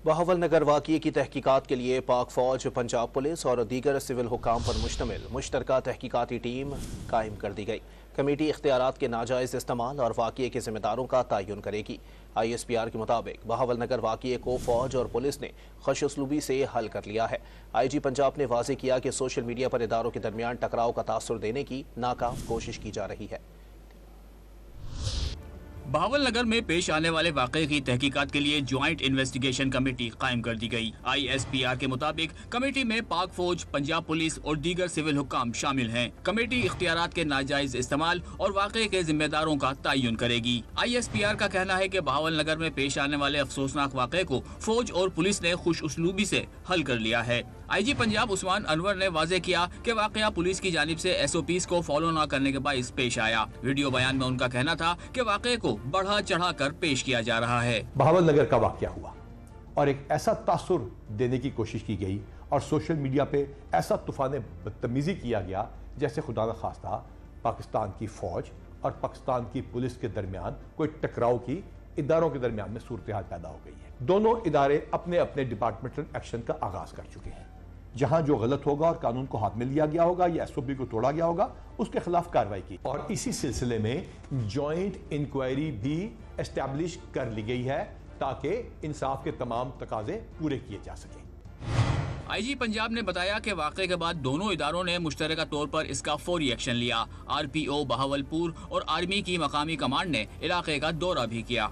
بہاول نگر واقعے کی تحقیقات کے لیے پاک فوج، پنجاب پولیس اور دیگر سول حکام پر مشتمل مشترکہ تحقیقاتی ٹیم قائم کر دی گئی۔ کمیٹی اختیارات کے ناجائز استعمال اور واقعے کے ذمہ داروں کا تعین کرے گی۔ ISPR کے مطابق بہاول نگر واقعے کو فوج اور پولیس نے خوش اسلوبی سے حل کر لیا ہے۔ IG پنجاب نے واضح کیا کہ سوشل میڈیا پر اداروں کے درمیان ٹکراؤ کا تاثر دینے کی ناکام کوشش کی جا رہی ہے۔ بہاول نگر میں پیش آنے والے واقعے کی تحقیقات کے لیے جوائنٹ انویسٹیگیشن کمیٹی قائم کر دی گئی۔ ISPR کے مطابق کمیٹی میں پاک فوج، پنجاب پولیس اور دیگر سول حکام شامل ہیں۔ کمیٹی اختیارات کے ناجائز استعمال اور واقعے کے ذمہ داروں کا تعین کرے گی۔ ISPR کا کہنا ہے کہ بہاول نگر میں پیش آنے والے افسوسناک واقعے کو فوج اور پولیس نے خوش اسلوبی سے حل کر لیا ہے۔ IG پنجاب عثمان انور نے واضح کیا کہ واقعہ پولیس کی جانب سے SOPs کو فالو نہ کرنے کے باعث پیش آیا۔ ویڈیو بیان میں ان کا کہنا تھا کہ واقعے کو بڑھا چڑھا کر پیش کیا جا رہا ہے۔ بہاول نگر کا واقعہ ہوا اور ایک ایسا تاثر دینے کی کوشش کی گئی اور سوشل میڈیا پہ ایسا طوفان بدتمیزی کیا گیا جیسے خدا نہ خواستہ پاکستان کی فوج اور پاکستان کی پولیس کے درمیان کوئی ٹکراؤ کی اداروں کے درمیان میں صورتحال پیدا ہو گئی ہے۔ دونوں ادارے اپنے اپنے ڈپارٹمنٹل ایکشن کا آغاز کر چکے ہیں۔ جہاں جو غلط ہوگا اور قانون کو ہاتھ میں لیا گیا ہوگا یا SOP کو توڑا گیا ہوگا اس کے خلاف کارروائی کی، اور اسی سلسلے میں جوائنٹ انکوائری بھی اسٹیبلش کر لی گئی ہے تاکہ انصاف کے تمام تقاضے پورے کیے جا سکیں۔ IG پنجاب نے بتایا کہ واقعے کے بعد دونوں اداروں نے مشترکہ طور پر اس کا فوری ایکشن لیا۔ RPO بہاولپور اور آرمی کی مقامی کمانڈ نے علاقے کا دورہ بھی کیا۔